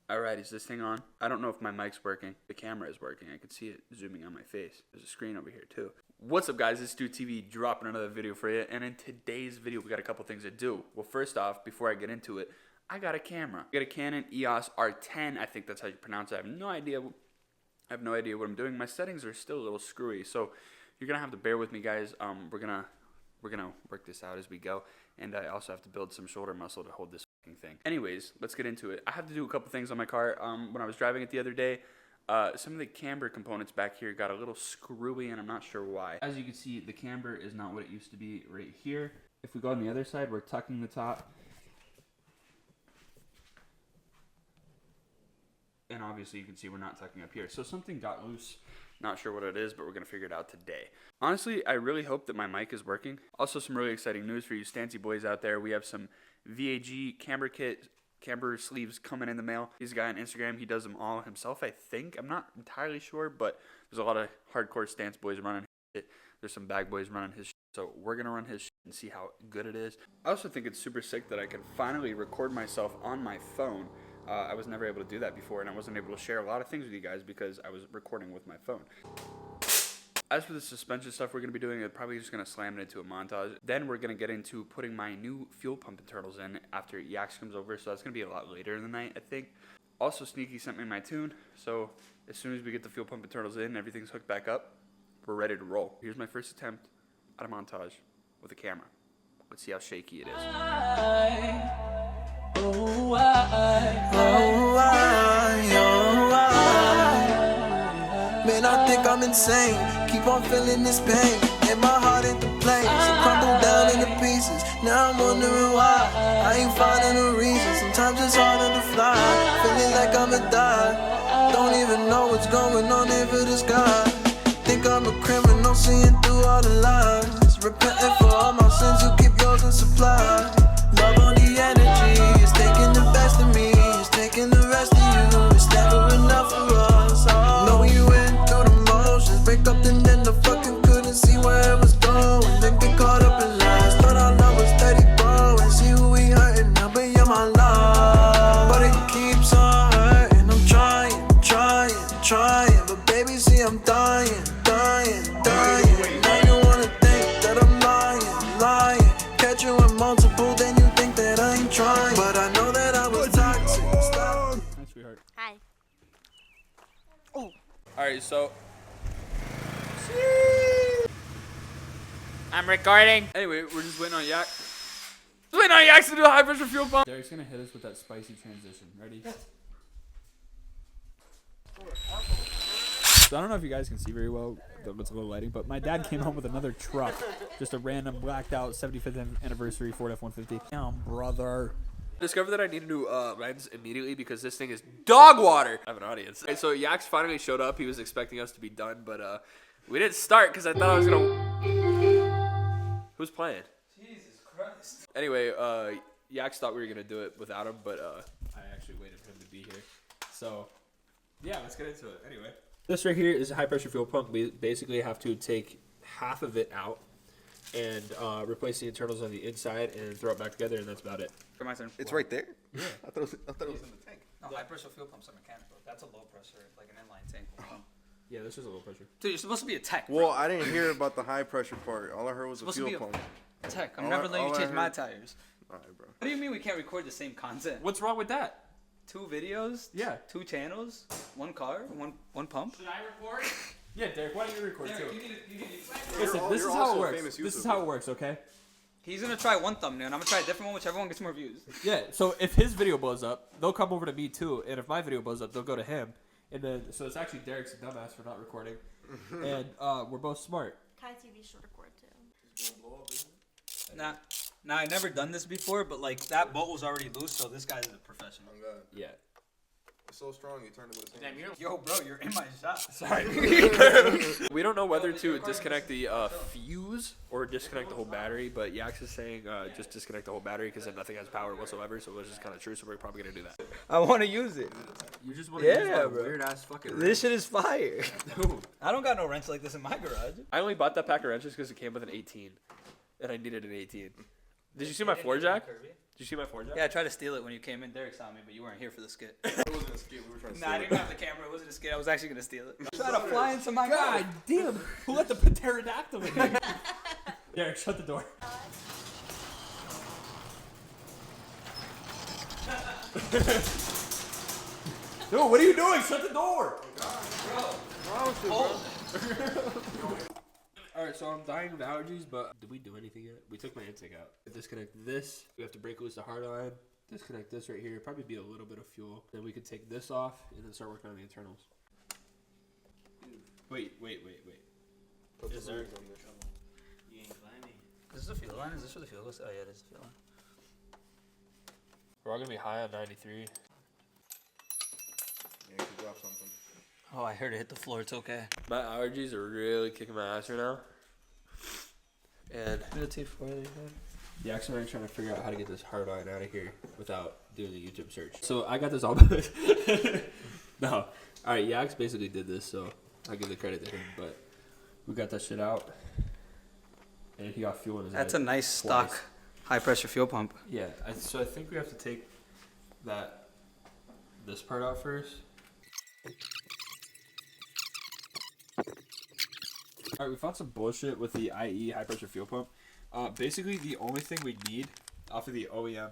Alright, is this thing on? I don't know if my mic's working. The camera is working. I can see it zooming on my face. There's a screen over here too. What's up guys, it's Stu TV dropping another video for you. And in today's video, we got a couple things to do. Well, first off, before I get into it, I got a camera. I got a Canon EOS R10. I think that's how you pronounce it. I have no idea what I'm doing. My settings are still a little screwy. So you're going to have to bear with me guys. We're gonna work this out as we go. And I also have to build some shoulder muscle to hold this thing. Anyways, let's get into it. I have to do a couple things on my car. When I was driving it the other day, some of the camber components back here got a little screwy and I'm not sure why. As you can see, the camber is not what it used to be right here. If we go on the other side, we're tucking the top. And obviously you can see we're not tucking up here. So something got loose. Not sure what it is, but we're going to figure it out today. Honestly, I really hope that my mic is working. Also, some really exciting news for you Stancy boys out there. We have some VAG camber sleeves coming in the mail. He's a guy on Instagram. He does them all himself, I think. I'm not entirely sure, but there's a lot of hardcore stance boys running his shit. There's some bag boys running his shit. So we're going to run his shit and see how good it is. I also think it's super sick that I can finally record myself on my phone. I was never able to do that before, and I wasn't able to share a lot of things with you guys because I was recording with my phone. As for the suspension stuff we're going to be doing, I'm probably just going to slam it into a montage. Then we're going to get into putting my new fuel pump internals in after Yax comes over, so that's going to be a lot later in the night, I think. Also, Sneaky sent me my tune, so as soon as we get the fuel pump internals in and everything's hooked back up, we're ready to roll. Here's my first attempt at a montage with a camera. Let's see how shaky it is. Man, I think I'm insane. Keep on feeling this pain. And my heart ain't the place. It crumbled down into pieces. Now I'm wondering why. I ain't finding a reason. Sometimes it's harder to fly. Feeling like I'ma die. Don't even know what's going on here for this guy. Think I'm a criminal, seeing through all the lies. Repenting for all my sins, you keep yours in supply. Love on the energy, it's taking the best of me, it's taking the rest of you, it's never enough for us. Know you went through the motions, break up and then the fucking couldn't see where it was going, then get caught up in lies. Thought our love was steady growing, see who we hurting now, but you're my love. But it keeps on hurting, I'm trying, but baby, see I'm dying. Now you wanna think that I'm lying, catch you in multiple, then you think that I ain't trying, but I know that I was toxic. Hi, sweetheart. Hi. Oh. Alright, so. I'm recording. Anyway, we're just waiting on Yak. To do the high pressure fuel pump. Derek's gonna hit us with that spicy transition. Ready? So I don't know if you guys can see very well with a little lighting, but my dad came home with another truck. Just a random blacked out 75th anniversary Ford F-150. Damn, brother. Discovered that I need to do lens immediately because this thing is dog water. I have an audience. Okay, so Yax finally showed up. He was expecting us to be done, but we didn't start because I thought I was gonna. Who's playing? Jesus Christ. Anyway, Yax thought we were gonna do it without him, but I actually waited for him to be here. So yeah, let's get into it. Anyway, this right here is a high pressure fuel pump. We basically have to take half of it out and replace the internals on the inside and throw it back together, and that's about it. My turn. It's right there? Yeah. I thought it was in the tank. No, high pressure fuel pumps are mechanical. That's a low pressure, like an inline tank. Yeah, this is a low pressure. Dude, you're supposed to be a tech. Well, I didn't hear about the high pressure part. All I heard was the Supposed to fuel be pump. Tech. I'm never letting you change my tires. Alright, bro. What do you mean we can't record the same content? What's wrong with that? 2 videos? Yeah. 2 channels? 1 car? One pump? Should I record? Yeah, Derek, why don't you record too? You need Listen, this is how it works. This is how it works, okay? He's gonna try one thumbnail, and I'm gonna try a different one, whichever one gets more views. Yeah, so if his video blows up, they'll come over to me too, and if my video blows up, they'll go to him. And then, so it's actually Derek's a dumbass for not recording. And we're both smart. Kai TV should record too. Nah, I never done this before, but like that bolt was already loose, so this guy's a professional. Oh, God. Yeah. It's so strong, you turned it with his hand. Yo, bro, you're in my shot. Sorry. We don't know whether to disconnect the fuse or disconnect the whole battery, but Yax is saying just disconnect the whole battery because then nothing has power whatsoever, so it's just kind of true, so we're probably going to do that. I want to use it. You just want to use that bro. weird ass fucking This shit is fire. Dude. I don't got no wrench like this in my garage. I only bought that pack of wrenches because it came with an 18, and I needed an 18. Did you see my floor jack? Did you see my floor jack? Yeah, I tried to steal it when you came in. Derek saw me, but you weren't here for the skit. It wasn't a skit. We were trying to Nah, I steal didn't it. have the camera. It wasn't a skit. I was actually gonna steal it. Try to fly into my God damn! Who let the pterodactyl in here? Derek, shut the door. Dude, what are you doing? Shut the door! Alright, so I'm dying of allergies, but did we do anything yet? We took my intake out. Disconnect this. We have to break loose the hard line. Disconnect this right here. Probably be a little bit of fuel. Then we could take this off and then start working on the internals. Wait. Put the Is there- rings on there. You ain't climbing. Is this a fuel line? Is this for the fuel? Oh yeah, it is a fuel line. We're all gonna be high on 93. Yeah, you could drop something. Oh, I heard it hit the floor. It's okay. My allergies are really kicking my ass right now. And yeah, actually I'm trying to figure out how to get this hard line out of here without doing a YouTube search. So I got this all No. Alright, Yax basically did this, so I'll give the credit to him, but we got that shit out. And he got fuel in his That's head a nice twice. stock high pressure fuel pump. Yeah, so I think we have to take this part out first. Alright, we found some bullshit with the IE high pressure fuel pump. Basically, the only thing we need off of the OEM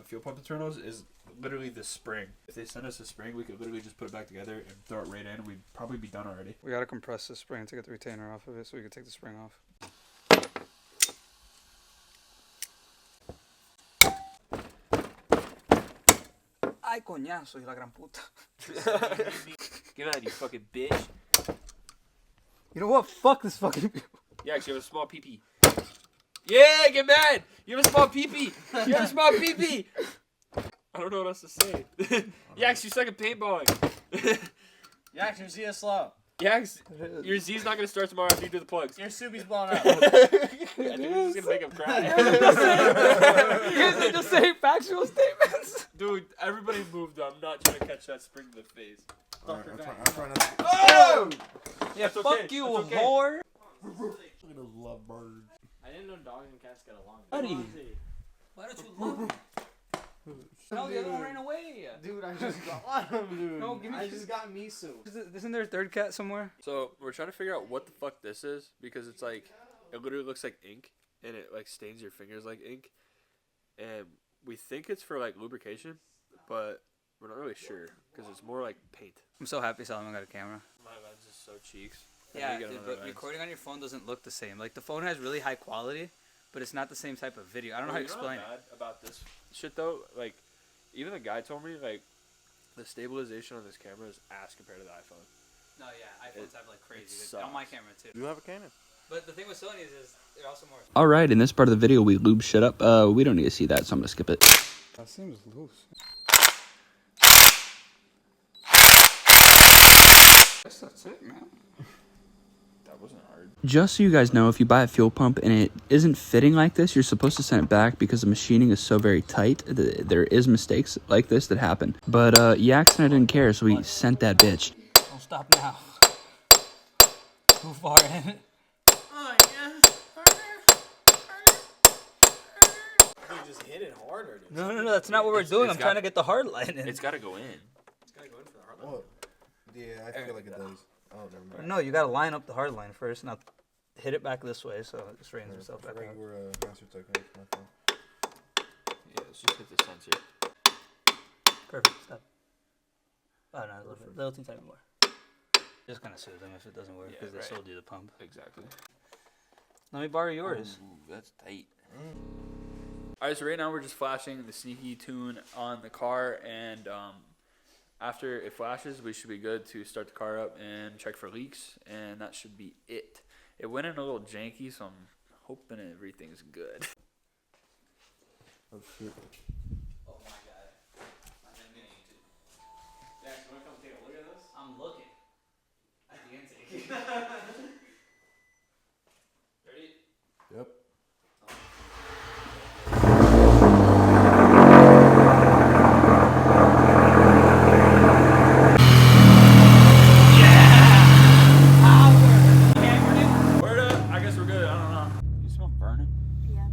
fuel pump internals is literally the spring. If they send us a spring, we could literally just put it back together and throw it right in. We'd probably be done already. We gotta compress the spring to get the retainer off of it so we can take the spring off. Ay, coñazo, y la gran puta. Get out, you fucking bitch. You know what? Fuck this fucking. Yeah, you have a small pee-pee. Yeah, get mad! You have a small pee-pee! You have a small pee-pee! I don't know what else to say. Yax, you suck at paintballing. Yax, your Z is slow. Yax, your Z's not gonna start tomorrow after you do the plugs. Your Subi's blown up. I think this is gonna make him cry. You guys are just saying factual statements. Dude, everybody moved. I'm not trying to catch that spring to the face. Alright, I'm trying not to. Oh! Yeah, That's fuck okay, you, that's okay. whore. Look at those love birds. I didn't know dogs and cats get along. Buddy. Why don't you love me? No, the other one ran away. Dude, I just got one, dude. No, give me- I just got Misu. Isn't there a third cat somewhere? So we're trying to figure out what the fuck this is because it's like it literally looks like ink and it like stains your fingers like ink, and we think it's for like lubrication, but we're not really sure because it's more like paint. I'm so happy Solomon got a camera. My lens is so cheeks. Yeah, dude, but recording on your phone doesn't look the same. Like the phone has really high quality, but it's not the same type of video. I don't know how to explain it. Mad about this shit though. Like even the guy told me like the stabilization on this camera is ass compared to the iPhone. No, yeah, iPhones have like crazy. sucks. On my camera too. You have a Canon? But the thing with Sony's is they're also more. All right, in this part of the video, we lube shit up. We don't need to see that, so I'm gonna skip it. That seems loose. That's it, man. That wasn't hard. Just so you guys know, if you buy a fuel pump and it isn't fitting like this, you're supposed to send it back because the machining is so very tight. There is mistakes like this that happen. But Yax and I didn't care, so we sent that bitch. Don't stop now. Too far in. You just hit it harder. Dude. No, that's not what we're doing. I'm trying to get the hard line in. It's got to go in. It's gotta go in for the hard line. What? Yeah, I feel like it does. Oh, never mind. No, you gotta line up the hard line first. Now hit it back this way so it straightens itself back Right, out. we're master technique. My phone. Yeah, let's just hit the sensor. Perfect. Stop. Oh no, a little too tight more. Just gonna sue them if it doesn't work Yeah, because right. they sold you the pump. Exactly. Let me borrow yours. Ooh, that's tight. Alright, so right now we're just flashing the sneaky tune on the car, and after it flashes, we should be good to start the car up and check for leaks, and that should be it. It went in a little janky, so I'm hoping everything's good. Oh, shit. Oh my god. I'm gonna YouTube. Jax, you wanna come take a look at this? I'm looking at the intake. Ready? Yep. Word up. I guess we're good. I don't know. You smell burning? Yeah.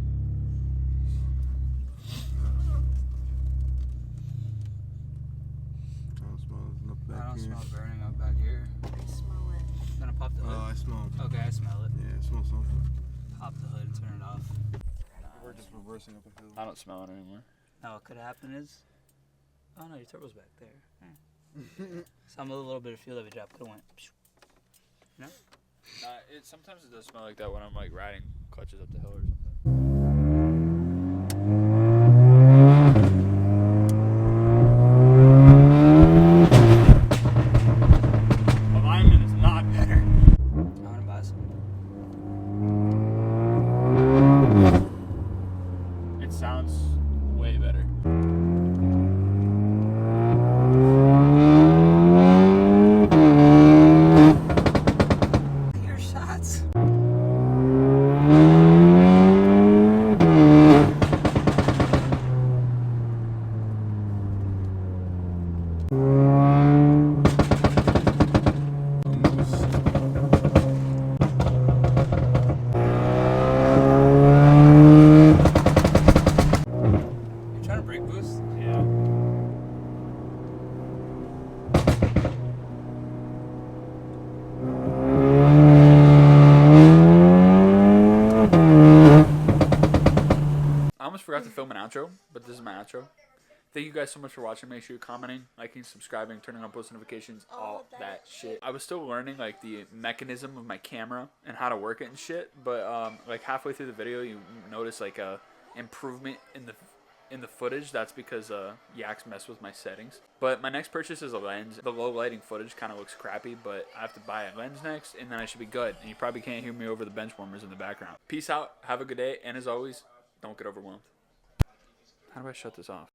back I don't here. smell burning up back here. I smell it. Gonna pop the hood. Oh, I smell. Okay, I smell it. Yeah, I smell something. Pop the hood and turn it off. We're just reversing up a hill. I don't smell it anymore. Now what could happen is, oh no, your turbo's back there. Some a little bit of fuel that we dropped could have went. You know? Sometimes it does smell like that when I'm like riding clutches up the hill or something. Alignment is not better. I'm gonna buy some. It sounds way better. Your shots. You're trying to brake boost? Yeah. I almost forgot to film an outro, but this is my outro. Thank you guys so much for watching. Make sure you're commenting, liking, subscribing, turning on post notifications, all that shit. I was still learning like the mechanism of my camera and how to work it and shit, but like halfway through the video you notice like a improvement in the footage. That's because Yaks messed with my settings. But my next purchase is a lens. The low lighting footage kind of looks crappy, but I have to buy a lens next and then I should be good. And you probably can't hear me over the bench warmers in the background. Peace out, have a good day, and as always, don't get overwhelmed. How do I shut this off?